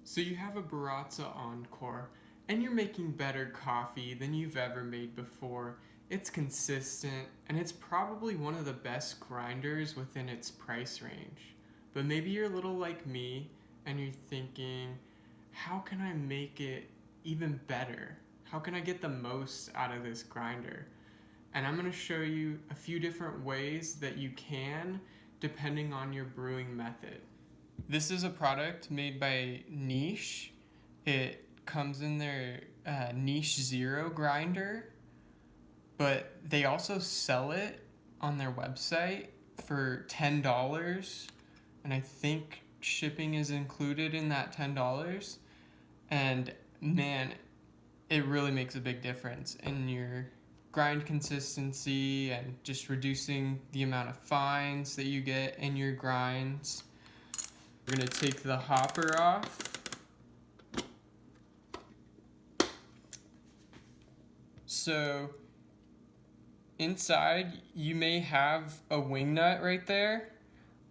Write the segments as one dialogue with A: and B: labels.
A: So you have a Baratza Encore, and you're making better coffee than you've ever made before. It's consistent, and it's probably one of the best grinders within its price range. But maybe you're a little like me, and you're thinking, how can I make it even better? How can I get the most out of this grinder? And I'm going to show you a few different ways that you can, depending on your brewing method. This is a product made by Niche. It comes in their Niche Zero grinder, but they also sell it on their website for $10, and I think shipping is included in that $10. And man, it really makes a big difference in your grind consistency and just reducing the amount of fines that you get in your grinds. We're going to take the hopper off. So inside you may have a wing nut right there.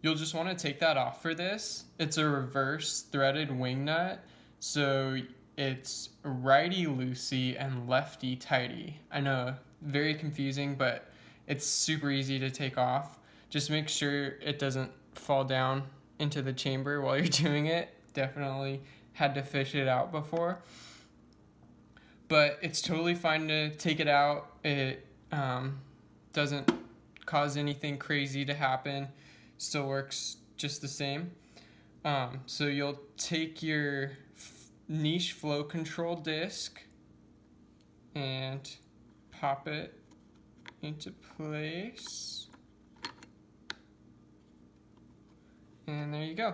A: You'll just want to take that off for this. It's a reverse threaded wing nut, so it's righty loosey and lefty tighty. I know, very confusing, but it's super easy to take off. Just make sure it doesn't fall down into the chamber while you're doing it. Definitely had to fish it out before. But it's totally fine to take it out. It doesn't cause anything crazy to happen. Still works just the same. So you'll take your Niche flow control disc and pop it into place. And there you go.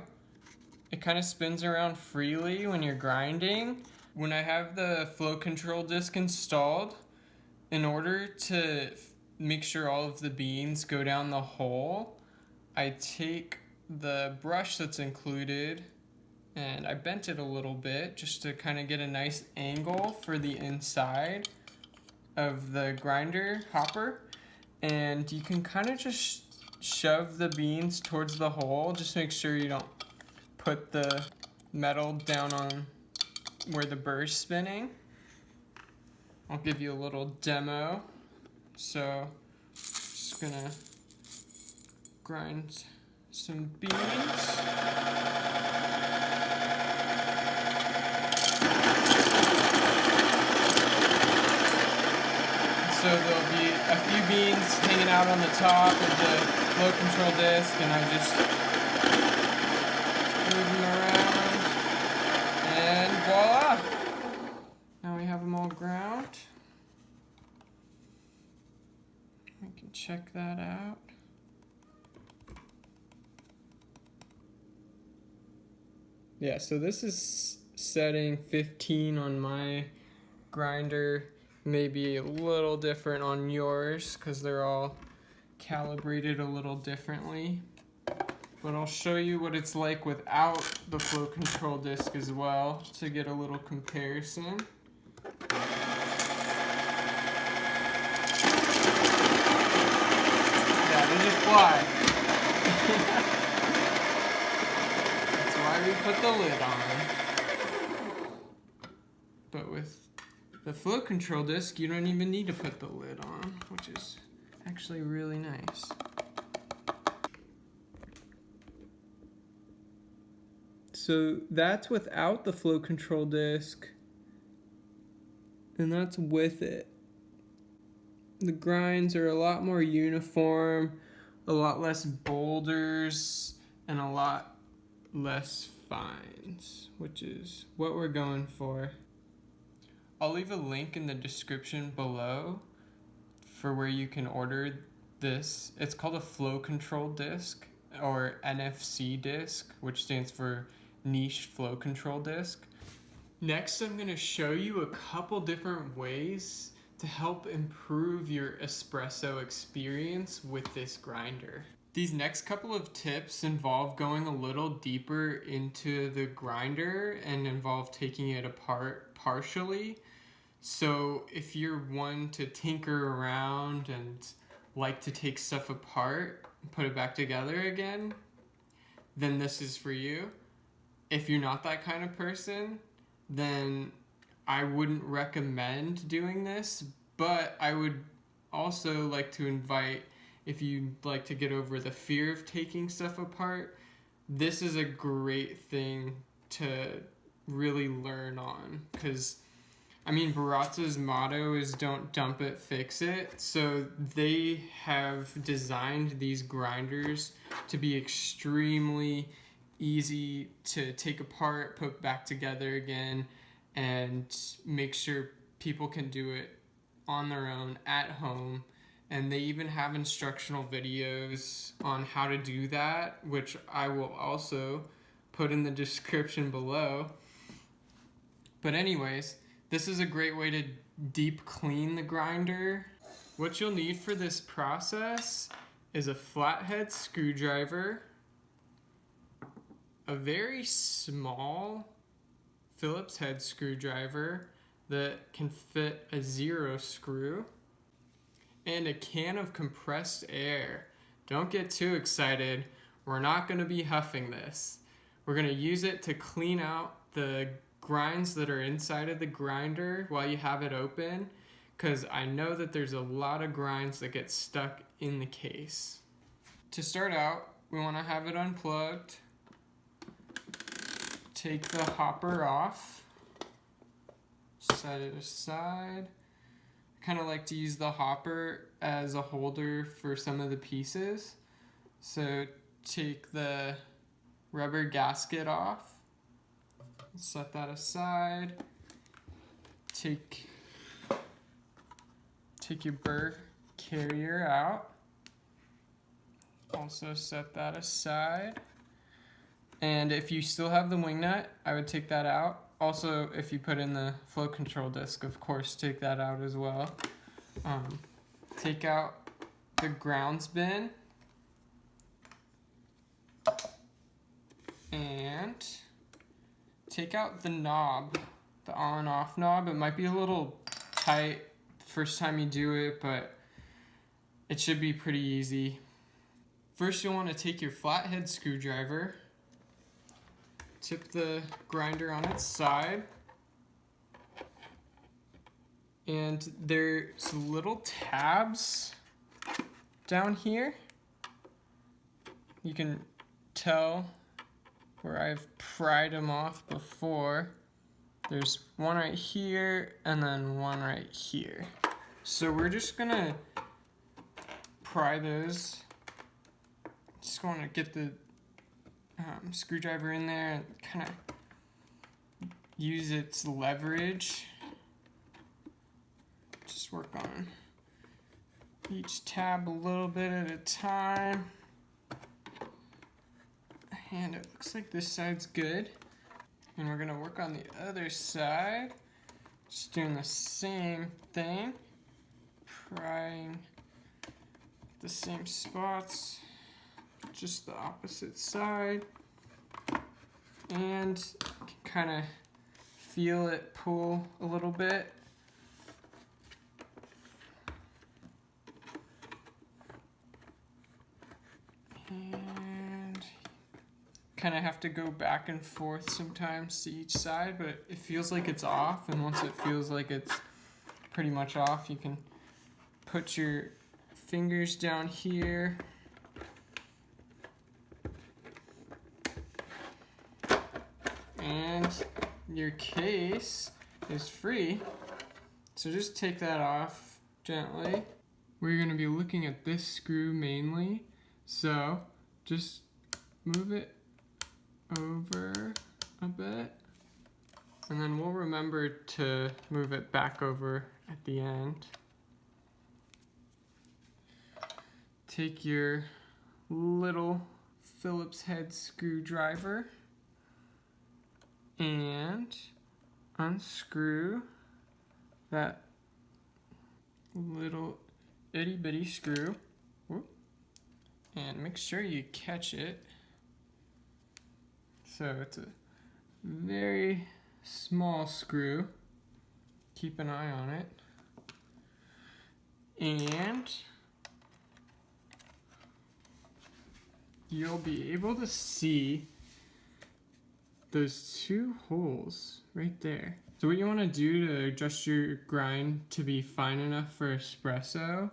A: It kind of spins around freely when you're grinding. When I have the flow control disc installed, in order to make sure all of the beans go down the hole, I take the brush that's included and I bent it a little bit just to kind of get a nice angle for the inside of the grinder hopper. And you can kind of just shove the beans towards the hole. Just make sure you don't put the metal down on where the burr's spinning. I'll give you a little demo. So, just gonna grind some beans. So there'll be a few beans hanging out on the top of the flow control disc, and I just move them around, and voila! Now we have them all ground. We can check that out. Yeah, so this is setting 15 on my grinder. Maybe a little different on yours because they're all calibrated a little differently. But I'll show you what it's like without the flow control disc as well to get a little comparison. Yeah, they just fly. That's why we put the lid on. But with the flow control disc, you don't even need to put the lid on, which is actually really nice. So that's without the flow control disc, and that's with it. The grinds are a lot more uniform, a lot less boulders, and a lot less fines, which is what we're going for. I'll leave a link in the description below for where you can order this. It's called a flow control disc, or NFC disc, which stands for Niche Flow Control Disc. Next, I'm going to show you a couple different ways to help improve your espresso experience with this grinder. These next couple of tips involve going a little deeper into the grinder and involve taking it apart partially. So if you're one to tinker around and like to take stuff apart and put it back together again, then this is for you. if you're not that kind of person, then I wouldn't recommend doing this, but I would also like to invite, if you'd like to get over the fear of taking stuff apart, this is a great thing to really learn on, because I mean, Baratza's motto is don't dump it, fix it. So they have designed these grinders to be extremely easy to take apart, put back together again, and make sure people can do it on their own at home. And they even have instructional videos on how to do that, which I will also put in the description below. But anyways, this is a great way to deep clean the grinder. What you'll need for this process is a flathead screwdriver, a very small Phillips head screwdriver that can fit a 0 screw, and a can of compressed air. Don't get too excited. We're not going to be huffing this. We're going to use it to clean out the grinds that are inside of the grinder while you have it open, because I know that there's a lot of grinds that get stuck in the case. To start out, we want to have it unplugged. Take the hopper off, set it aside. I kind of like to use the hopper as a holder for some of the pieces. So take the rubber gasket off, set that aside. Take your Burr carrier out, also set that aside. And if you still have the wing nut, I would take that out. Also, if you put in the flow control disc, of course, take that out as well. Take out the grounds bin. And take out the knob, the on and off knob. It might be a little tight first time you do it, but it should be pretty easy. First, you'll want to take your flathead screwdriver, tip the grinder on its side, and there's little tabs down here. You can tell where I've pried them off before. There's one right here and then one right here. So we're just gonna pry those. Just want to get the screwdriver in there and kind of use its leverage. Just work on each tab a little bit at a time. And it looks like this side's good. And we're gonna work on the other side. Just doing the same thing. Prying the same spots, just the opposite side. And you can kind of feel it pull a little bit. And kind of have to go back and forth sometimes to each side, but it feels like it's off, and once it feels like it's pretty much off, you can put your fingers down here and your case is free. So just take that off gently. We're going to be looking at this screw mainly, so just move it over a bit, and then we'll remember to move it back over at the end. Take your little Phillips head screwdriver and unscrew that little itty bitty screw. Whoop. And make sure you catch it. So it's a very small screw. Keep an eye on it. And you'll be able to see those two holes right there. So what you want to do to adjust your grind to be fine enough for espresso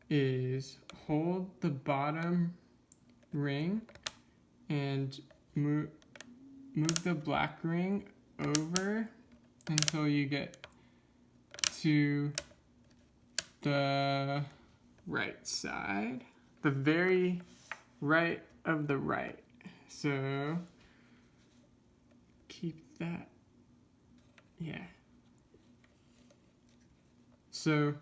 A: is hold the bottom ring and move the black ring over until you get to the right side, the very right of the right. So keep that, yeah. So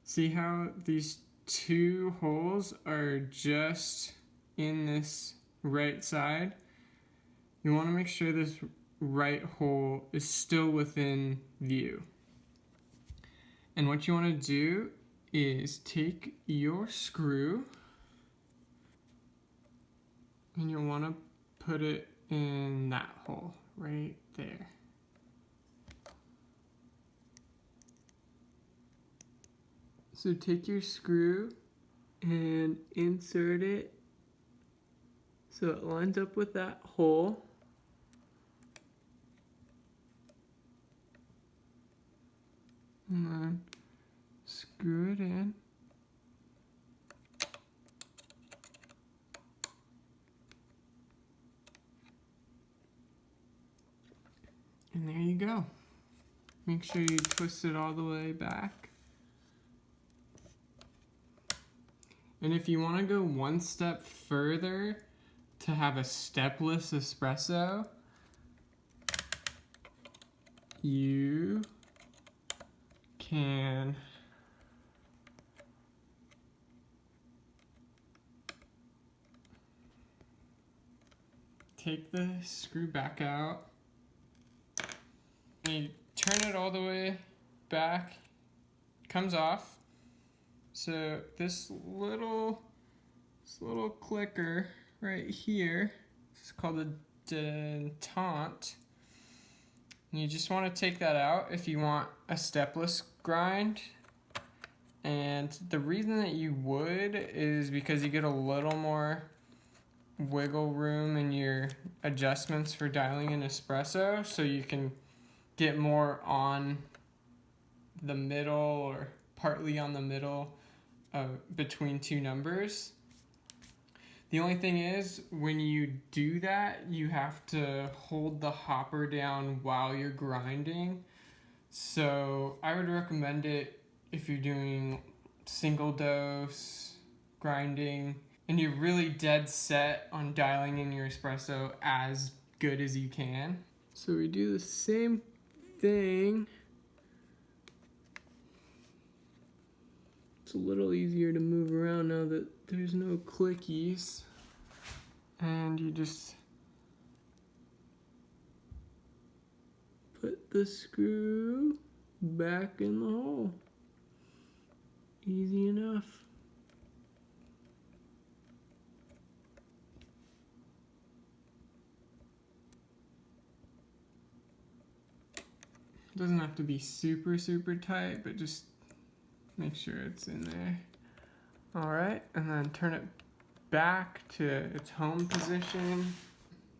A: see how these two holes are just in this right side? You want to make sure this right hole is still within view. And what you want to do is take your screw and you'll want to put it in that hole right there. So take your screw and insert it so it lines up with that hole. And then screw it in. And there you go. Make sure you twist it all the way back. And if you want to go one step further to have a stepless espresso, you can take the screw back out and you turn it all the way back, comes off. So this little clicker right here is called a detente. And you just want to take that out if you want a stepless grind. And the reason that you would is because you get a little more wiggle room in your adjustments for dialing in espresso, so you can get more on the middle or partly on the middle between two numbers. The only thing is, when you do that, you have to hold the hopper down while you're grinding. So I would recommend it if you're doing single dose grinding and you're really dead set on dialing in your espresso as good as you can. So we do the same thing. It's a little easier to move around now that there's no clickies. And you just put the screw back in the hole. Easy enough. It doesn't have to be super tight, but just make sure it's in there. All right, and then turn it back to its home position.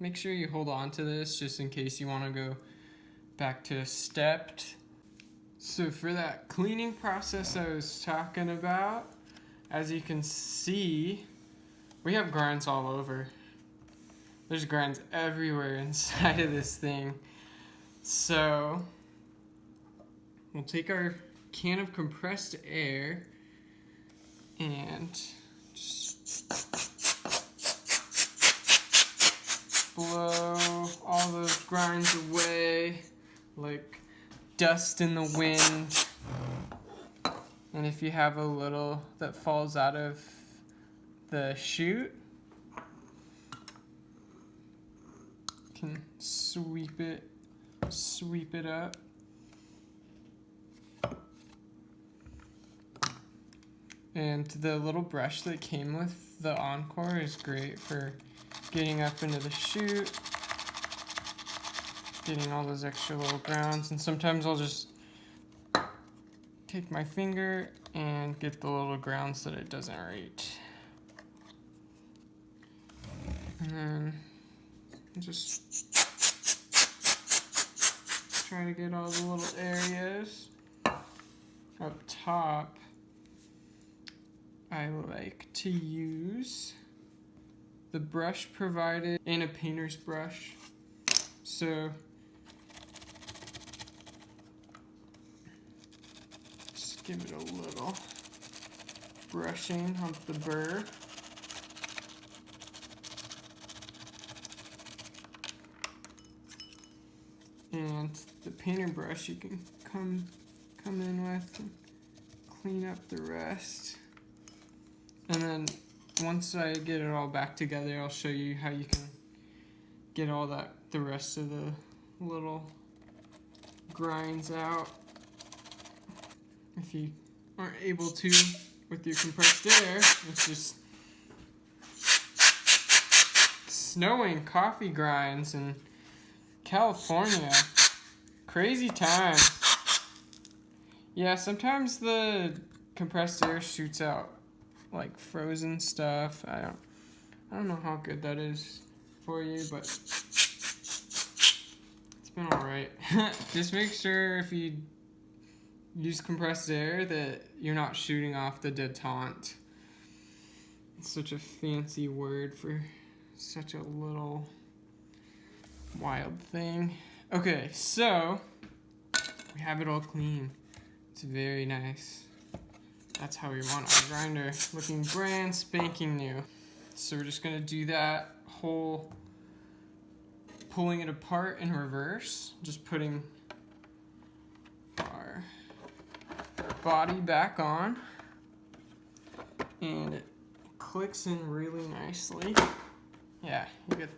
A: Make sure you hold on to this just in case you want to go back to stepped. So for that cleaning process I was talking about, as you can see, we have grinds all over. There's grinds everywhere inside of this thing. So we'll take our can of compressed air and just blow all those grinds away like dust in the wind. And if you have a little that falls out of the chute, you can sweep it up. And the little brush that came with the Encore is great for getting up into the chute, getting all those extra little grounds. And sometimes I'll just take my finger and get the little grounds that it doesn't reach. And then just Try to get all the little areas. Up top, I like to use the brush provided and a painter's brush. So just give it a little brushing of the burr. And the painter brush you can come in with and clean up the rest. And then once I get it all back together, I'll show you how you can get all the rest of the little grinds out. If you aren't able to with your compressed air, it's just snowing coffee grinds in California. Crazy times. Yeah, sometimes the compressed air shoots out like frozen stuff. I don't know how good that is for you, but it's been alright. Just make sure if you use compressed air that you're not shooting off the detente. It's such a fancy word for such a little wild thing. Okay, so we have it all clean. It's very nice. That's how we want our grinder, looking brand spanking new. So we're just gonna do that whole pulling it apart in reverse, just putting our body back on, and it clicks in really nicely. Yeah, you get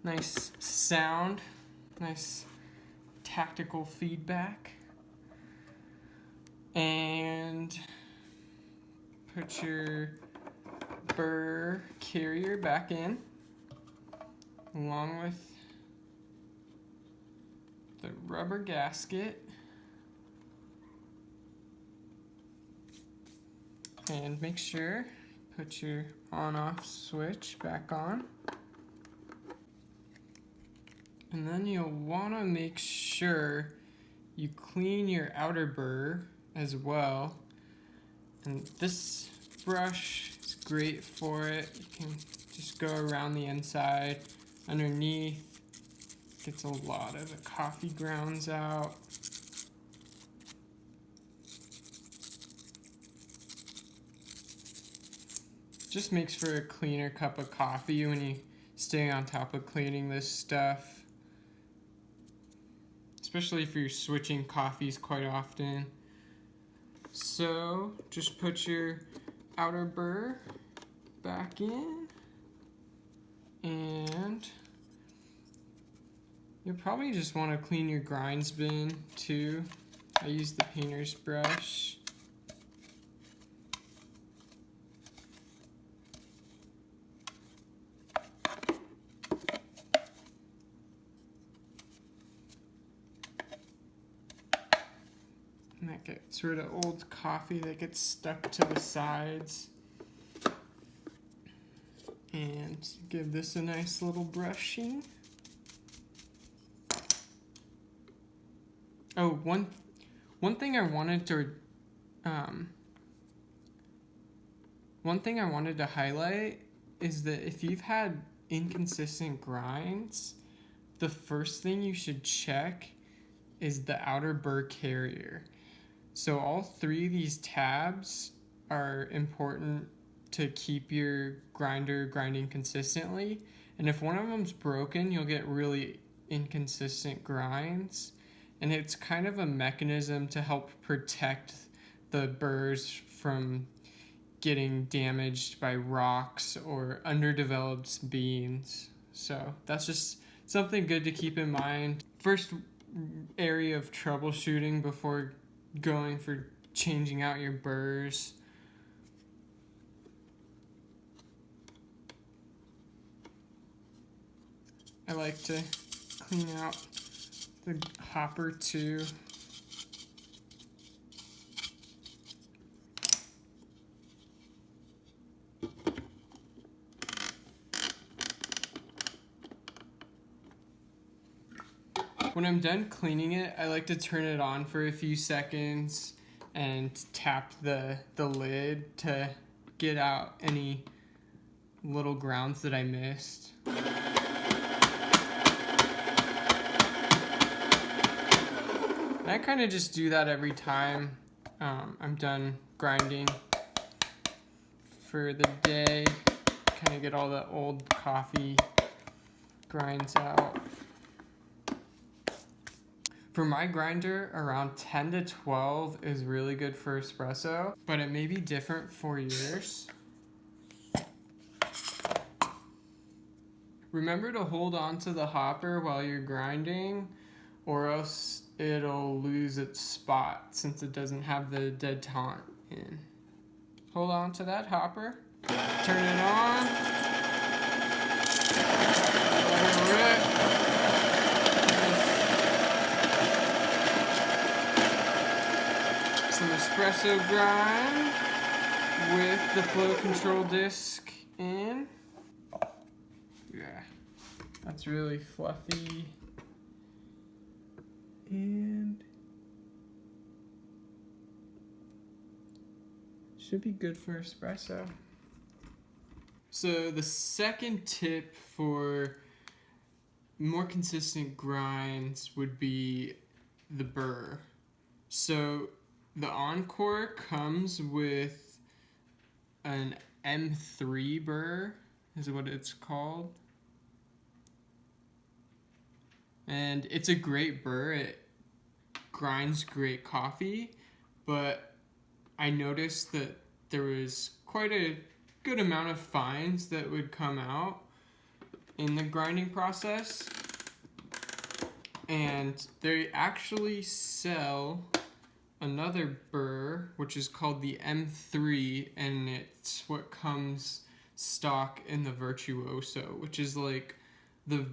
A: nice sound, nice tactical feedback. And put your burr carrier back in, along with the rubber gasket. And make sure, put your on-off switch back on. And then you'll want to make sure you clean your outer burr as well. And this brush is great for it. You can just go around the inside, underneath. Gets a lot of the coffee grounds out. Just makes for a cleaner cup of coffee when you stay on top of cleaning this stuff. Especially if you're switching coffees quite often. So just put your outer burr back in, and you'll probably just want to clean your grinds bin too. I use the painter's brush. And that gets rid of old coffee that gets stuck to the sides. And give this a nice little brushing. Oh, one thing I wanted to highlight is that if you've had inconsistent grinds, the first thing you should check is the outer burr carrier. So all three of these tabs are important to keep your grinder grinding consistently. And if one of them's broken, you'll get really inconsistent grinds. And it's kind of a mechanism to help protect the burrs from getting damaged by rocks or underdeveloped beans. So that's just something good to keep in mind. First area of troubleshooting before going for changing out your burrs. I like to clean out the hopper too. When I'm done cleaning it, I like to turn it on for a few seconds and tap the lid to get out any little grounds that I missed. And I kind of just do that every time I'm done grinding for the day. Kind of get all the old coffee grinds out. For my grinder, around 10 to 12 is really good for espresso, but it may be different for yours. Remember to hold on to the hopper while you're grinding, or else it'll lose its spot since it doesn't have the detente in. Hold on to that hopper, turn it on, let it rip. Some espresso grind with the flow control disc in. Yeah, that's really fluffy. And should be good for espresso. So the second tip for more consistent grinds would be the burr. So the Encore comes with an M2 Burr, is what it's called. And it's a great burr. It grinds great coffee, but I noticed that there was quite a good amount of fines that would come out in the grinding process. And they actually sell another burr, which is called the M3, and it's what comes stock in the Virtuoso, which is like the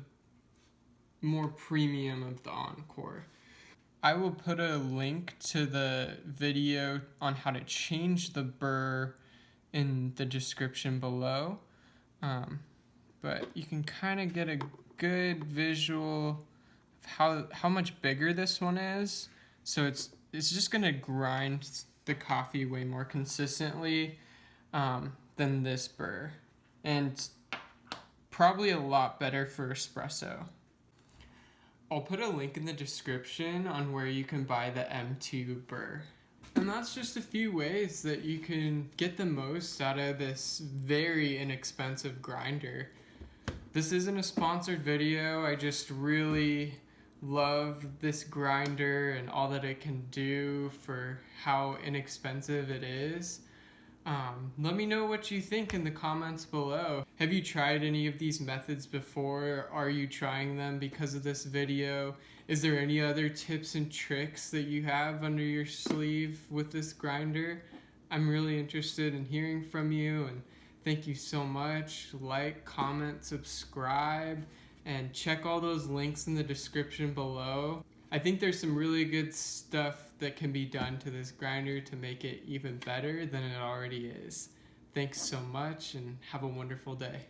A: more premium of the Encore. I will put a link to the video on how to change the burr in the description below, but you can kind of get a good visual of how much bigger this one is. So it's just gonna grind the coffee way more consistently than this burr, and probably a lot better for espresso. I'll put a link in the description on where you can buy the M2 Burr. And that's just a few ways that you can get the most out of this very inexpensive grinder. This isn't a sponsored video, I just really love this grinder and all that it can do for how inexpensive it is. Let me know what you think in the comments below. Have you tried any of these methods before? Are you trying them because of this video? Is there any other tips and tricks that you have under your sleeve with this grinder? I'm really interested in hearing from you, and thank you so much. Like, comment, subscribe, and check all those links in the description below. I think there's some really good stuff that can be done to this grinder to make it even better than it already is. Thanks so much, and have a wonderful day.